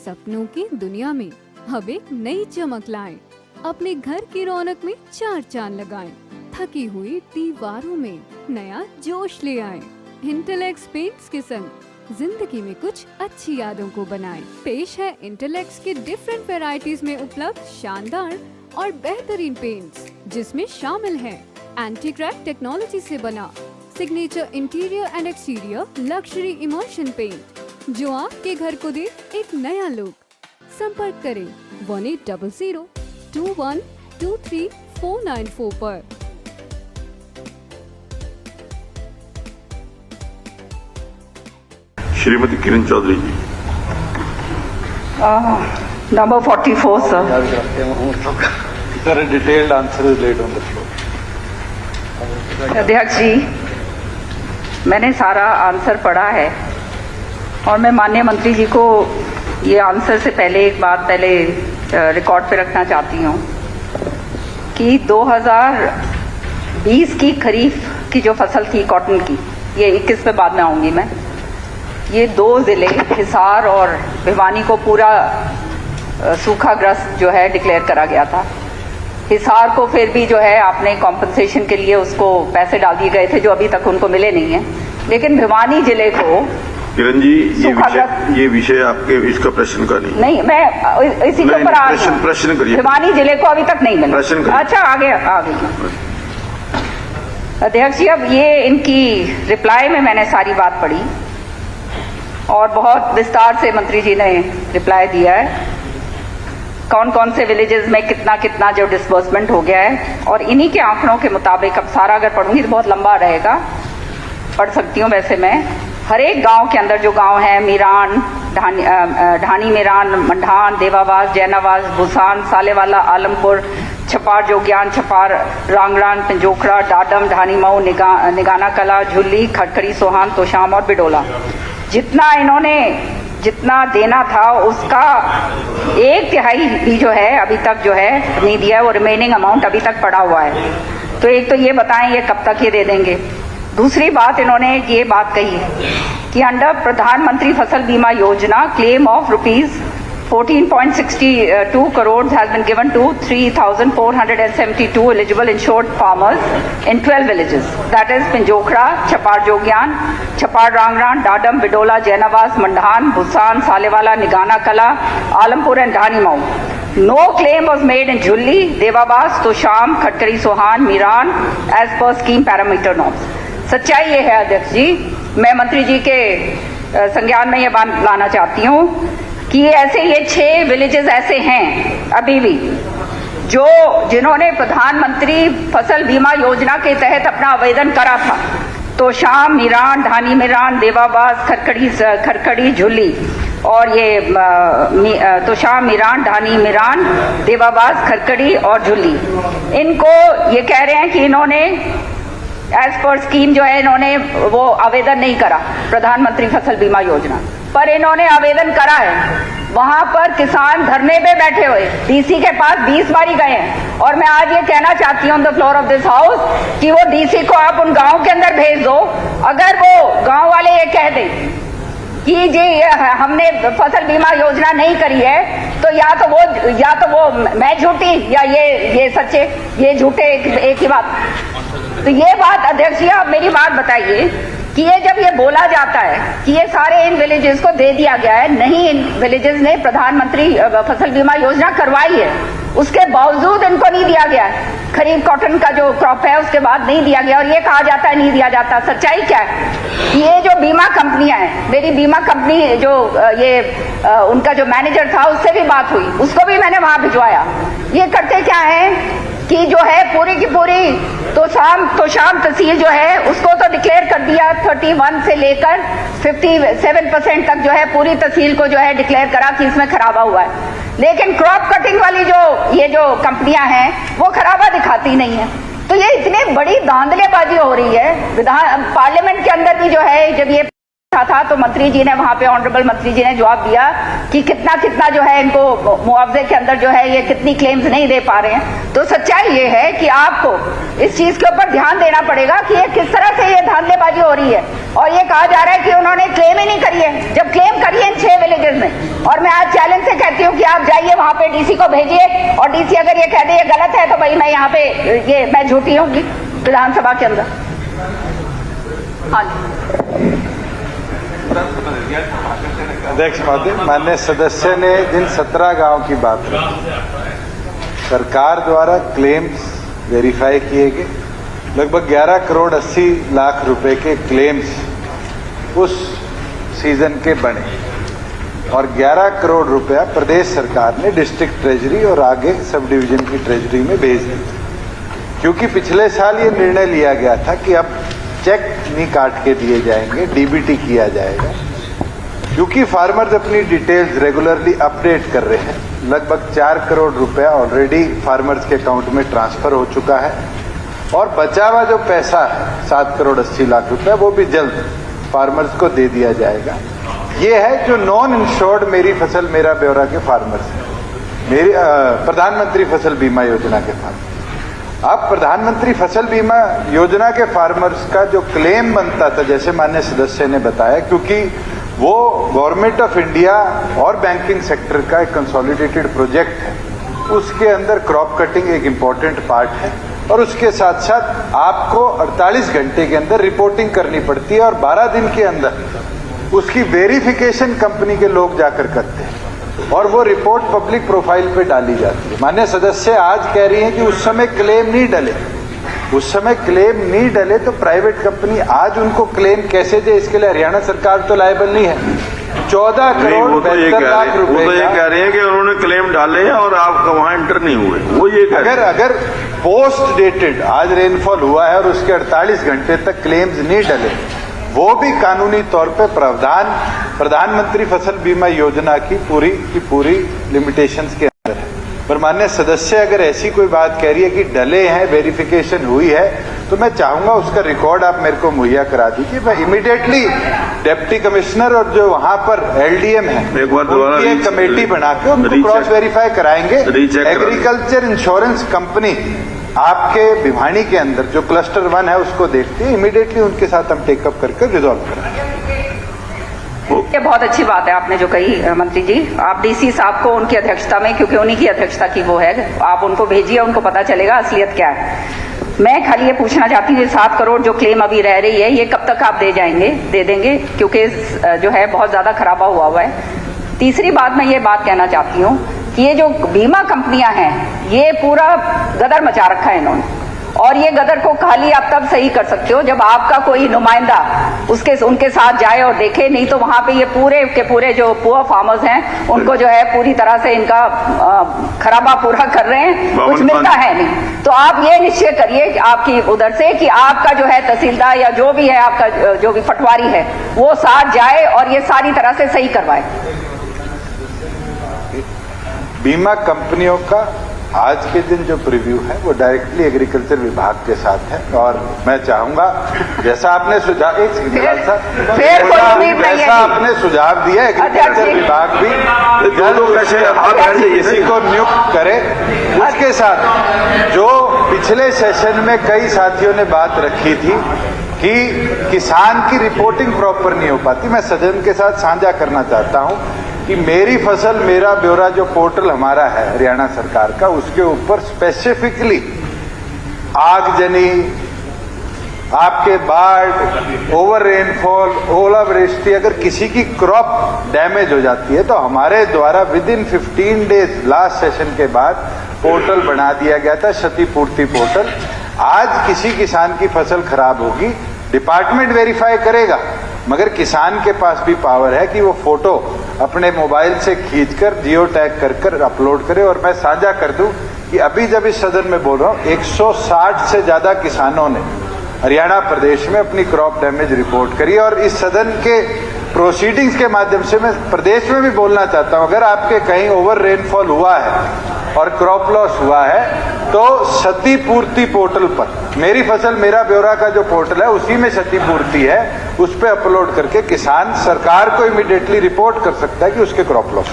सपनों की दुनिया में अब एक नई चमक लाएं। अपने घर की रौनक में चार चांद लगाएं। थकी हुई दीवारों में नया जोश ले आएं। इंटेलेक्स पेंट्स के संग जिंदगी में कुछ अच्छी यादों को बनाएं। पेश है इंटेलेक्स के डिफरेंट वैरायटीज में उपलब्ध शानदार और बेहतरीन पेंट्स, जिसमें शामिल है एंटी क्रैक टेक्नोलॉजी से बना signature interior and exterior luxury emulsion paint, जो आपके घर को दे एक नया लुक। संपर्क करें 1800-2123-494 पर। श्रीमती किरण चौधरी जी। Number 44, sir. Sir, a detailed answer is laid on the floor. अध्यक्ष जी, मैंने सारा आंसर पढ़ा है और मैं माननीय मंत्री जी को ये आंसर से पहले एक बात रिकॉर्ड पे रखना चाहती हूँ कि 2020 की खरीफ की जो फसल थी कॉटन की, ये 21 पे बाद में आऊँगी मैं, ये दो ज़िले हिसार और भिवानी को पूरा सूखाग्रस्त जो है डिक्लेयर करा गया था। हिसार को फिर भी जो है आपने कॉम्पनसेशन के लिए उसको पैसे डाल दिए गए थे जो अभी तक उनको मिले नहीं है, लेकिन भिवानी जिले को किरण जी ये विषय आपके इसका प्रश्न का नहीं, मैं इसी के ऊपर प्रश्न करिए। भिवानी जिले को अभी तक नहीं मिला। प्रश्न करिए। अच्छा आगे अध्यक्ष जी, अब ये इनकी रिप्लाई में मैंने सारी बात पढ़ी और बहुत विस्तार से मंत्री जी ने रिप्लाई दिया है, कौन कौन से विलेजेस में कितना कितना जो डिस्बर्समेंट हो गया है, और इन्हीं के आंकड़ों के मुताबिक अब सारा अगर पढ़ूंगी तो बहुत लंबा रहेगा, पढ़ सकती हूँ वैसे मैं। हर एक गांव के अंदर जो गांव है मीरान, ढानी मीरान, मंढान, देवावास, जैनावास, भूसान, सालेवाला, आलमपुर, छपार जोग्यान, छपार रांगड़ान, पंजोखड़ा, डाडम, ढानी मऊ, निगाना कला, झुल्ली, खटखड़ी, सोहान, तोशाम और बिडोला, जितना देना था उसका 1/3 भी जो है अभी तक जो है नहीं दिया है, वो रिमेनिंग अमाउंट अभी तक पड़ा हुआ है। तो एक तो ये बताएं ये कब तक ये दे देंगे। दूसरी बात, इन्होंने ये बात कही है कि अंडर प्रधानमंत्री फसल बीमा योजना claim of ₹14.62 crores has been given to 3,472 eligible insured farmers in 12 villages, that is Pinjokhra, Chapar Jogyan, Chapar Rangran, Dadam, Bidola, Jainavas, Mandhan, Bhusan, Salewala, Nigana Kala, Alampur and Dhani Mau. No claim was made in Julli, Devabas, Tosham, Khatkari, Sohan, Miran as per scheme parameter norms. सच्चाई ये है अध्यक्ष जी, मैं मंत्री जी के संज्ञान में ये बात लाना चाहती हूँ कि ये 6 विलेजेस ऐसे हैं अभी भी जिन्होंने प्रधानमंत्री फसल बीमा योजना के तहत अपना आवेदन करा था। तोशाम, मीरान, ढानी मीरान, देवाबास, खरखड़ी, झुल्ली, और ये तोशाम, मीरान, ढानी मीरान, देवाबास, खरखड़ी और झुल्ली, इनको ये कह रहे हैं कि इन्होंने एज पर स्कीम जो है इन्होंने वो आवेदन नहीं करा प्रधानमंत्री फसल बीमा योजना, पर इन्होंने आवेदन करा है। वहां पर किसान धरने पे बैठे हुए डीसी के पास 20 बारी गए हैं, और मैं आज ये कहना चाहती हूँ on the floor of this house कि वो डीसी को आप उन गांव के अंदर भेज दो। अगर वो गांव वाले ये कह दें कि जी हमने फसल बीमा योजना नहीं करी है, तो या तो वो मैं झूठी या ये सच्चे, ये झूठे एक ही बात। तो ये बात अध्यक्ष जी, आप मेरी बात बताइए कि ये जब ये बोला जाता है कि ये सारे इन विलेजेस को दे दिया गया है, नहीं, इन विलेजेस ने प्रधानमंत्री फसल बीमा योजना करवाई है, उसके बावजूद इनको नहीं दिया गया है। खरीफ कॉटन का जो क्रॉप है उसके बाद नहीं दिया गया, और ये कहा जाता है नहीं दिया जाता। सच्चाई क्या है? ये जो बीमा कंपनियां हैं, मेरी बीमा कंपनी जो उनका जो मैनेजर था उससे भी बात हुई, उसको भी मैंने वहां भिजवाया। ये करते क्या है कि जो है पूरी की पूरी तोशाम तहसील जो है उसको तो डिक्लेयर कर दिया, 31 से लेकर 57% तक जो है पूरी तहसील को जो है डिक्लेयर करा कि इसमें खराबा हुआ है, लेकिन क्रॉप कटिंग वाली जो कंपनियां हैं वो खराबा दिखाती नहीं है। तो ये इतनी बड़ी धांधलेबाजी हो रही है पार्लियामेंट के अंदर भी जो है, जब ये था तो मंत्री जी ने वहां पे ऑनरेबल मंत्री जी ने जवाब दिया कि कितना कितना जो है इनको मुआवजे के अंदर जो है ये कितनी क्लेम्स नहीं दे पा रहे हैं। तो सच्चाई ये है कि आपको इस चीज के ऊपर ध्यान देना पड़ेगा कि ये किस तरह से ये धांधलेबाजी हो रही है। और ये कहा जा रहा है कि उन्होंने क्लेम ही नहीं करी है, जब क्लेम करी है इन 6 विलेजेस में। और मैं आज चैलेंज से कहती हूँ कि आप जाइए वहां पे डीसी को भेजिए, और डीसी अगर ये कह दे ये गलत है तो भाई मैं यहाँ पे ये मैं झूठी होंगी विधानसभा के अंदर। हाँ अध्यक्ष महोदय, माननीय सदस्य ने जिन 17 गांव की बात की, सरकार द्वारा क्लेम्स वेरीफाई किए गए लगभग 11 करोड़ 80 लाख रुपए के क्लेम्स उस सीजन के बने, और 11 करोड़ रुपया प्रदेश सरकार ने डिस्ट्रिक्ट ट्रेजरी और आगे सब डिवीजन की ट्रेजरी में भेज दिया। क्योंकि पिछले साल ये निर्णय लिया गया था कि अब चेक नहीं काट के दिए जाएंगे, डीबीटी किया जाएगा। क्योंकि फार्मर्स अपनी डिटेल्स रेगुलरली अपडेट कर रहे हैं, लगभग 4 करोड़ रुपया ऑलरेडी फार्मर्स के अकाउंट में ट्रांसफर हो चुका है, और बचा हुआ जो पैसा है 7 करोड़ 80 लाख रुपया वो भी जल्द फार्मर्स को दे दिया जाएगा। ये है जो नॉन इंश्योर्ड मेरी फसल मेरा ब्यौरा के फार्मर्स हैं, मेरी प्रधानमंत्री फसल बीमा योजना के फार्मर्स। अब प्रधानमंत्री फसल बीमा योजना के फार्मर्स का जो क्लेम बनता था, जैसे माननीय सदस्य ने बताया, क्योंकि वो गवर्नमेंट ऑफ इंडिया और बैंकिंग सेक्टर का एक कंसोलिडेटेड प्रोजेक्ट है, उसके अंदर क्रॉप कटिंग एक इम्पॉर्टेंट पार्ट है, और उसके साथ साथ आपको 48 घंटे के अंदर रिपोर्टिंग करनी पड़ती है, और 12 दिन के अंदर उसकी वेरिफिकेशन कंपनी के लोग जाकर करते हैं, और वो रिपोर्ट पब्लिक प्रोफाइल पे डाली जाती है। माननीय सदस्य आज कह रही हैं कि उस समय क्लेम नहीं डले, उस समय क्लेम नहीं डले तो प्राइवेट कंपनी आज उनको क्लेम कैसे दे? इसके लिए हरियाणा सरकार तो लायबल नहीं है। 14 करोड़ 72 लाख रुपए। वो तो ये कह रहे हैं कि उन्होंने क्लेम डाले हैं और आप वहां एंटर नहीं हुए, वो ये कह रहे हैं। अगर पोस्ट डेटेड आज रेनफॉल हुआ है और उसके 48 घंटे तक क्लेम्स नहीं डले, वो भी कानूनी तौर पे प्रावधान प्रधानमंत्री फसल बीमा योजना की पूरी लिमिटेशंस के अंदर है। पर माननीय सदस्य अगर ऐसी कोई बात कह रही है कि डले हैं, वेरिफिकेशन हुई है, तो मैं चाहूंगा उसका रिकॉर्ड आप मेरे को मुहैया करा दीजिए। मैं इमीडिएटली डिप्टी कमिश्नर और जो वहां पर एलडीएम है उनकी एक कमेटी बना के उनको क्रॉस वेरीफाई कराएंगे। एग्रीकल्चर इंश्योरेंस कंपनी आपके भिवानी के अंदर जो क्लस्टर 1 है उसको देखती है, इमीडिएटली उनके साथ हम टेकअप करके रिजॉल्व कराएंगे। ये बहुत अच्छी बात है आपने जो कही मंत्री जी। आप डीसी साहब को उनकी अध्यक्षता में, क्योंकि उन्हीं की अध्यक्षता की वो है, आप उनको भेजिए, उनको पता चलेगा असलियत क्या है। मैं खाली ये पूछना चाहती हूँ 7 करोड़ जो क्लेम अभी रह रही है, ये कब तक आप दे देंगे? क्योंकि जो है बहुत ज्यादा खराबा हुआ है। तीसरी बात मैं ये बात कहना चाहती हूँ कि ये जो बीमा कंपनियां हैं ये पूरा गदर मचा रखा है इन्होंने, और ये गदर को खाली आप तब सही कर सकते हो जब आपका कोई नुमाइंदा उनके साथ जाए और देखे, नहीं तो वहां पे ये पूरे के पूरे जो पुअर फार्मर्स हैं उनको जो है पूरी तरह से इनका खराबा पूरा कर रहे हैं, कुछ मिलता है नहीं। तो आप ये निश्चय करिए आपकी उधर से कि आपका जो है तहसीलदार या जो भी है आपका जो भी पटवारी है वो साथ जाए और ये सारी तरह से सही करवाए। बीमा कंपनियों का आज के दिन जो प्रीव्यू है वो डायरेक्टली एग्रीकल्चर विभाग के साथ है, और मैं चाहूंगा जैसा आपने सुझाव जैसा आपने सुझाव दिया एग्रीकल्चर विभाग भी किसी को नियुक्त करे। उसके साथ जो पिछले सेशन में कई साथियों ने बात रखी थी कि किसान की रिपोर्टिंग प्रॉपर नहीं हो पाती, मैं सदन के साथ साझा करना चाहता हूं कि मेरी फसल मेरा ब्यौरा जो पोर्टल हमारा है हरियाणा सरकार का, उसके ऊपर स्पेसिफिकली आगजनी, आपके बाढ़, ओवर रेनफॉल, ओलावृष्टि, अगर किसी की क्रॉप डैमेज हो जाती है तो हमारे द्वारा with in 15 days last session के बाद पोर्टल बना दिया गया था, क्षतिपूर्ति पोर्टल। आज किसी किसान की फसल खराब होगी, डिपार्टमेंट वेरीफाई करेगा, मगर किसान के पास भी पावर है कि वो फोटो अपने मोबाइल से खींचकर जियो टैग कर अपलोड करे। और मैं साझा कर दूं कि अभी जब इस सदन में बोल रहा हूं 160 से ज्यादा किसानों ने हरियाणा प्रदेश में अपनी क्रॉप डैमेज रिपोर्ट करी, और इस सदन के प्रोसीडिंग्स के माध्यम से मैं प्रदेश में भी बोलना चाहता हूं, अगर आपके कहीं ओवर रेनफॉल हुआ है और क्रॉप लॉस हुआ है तो क्षतिपूर्ति पोर्टल पर मेरी फसल मेरा ब्यौरा का जो पोर्टल है उसी में क्षतिपूर्ति है, उस पर अपलोड करके किसान सरकार को इमीडिएटली रिपोर्ट कर सकता है कि उसके क्रॉप लॉस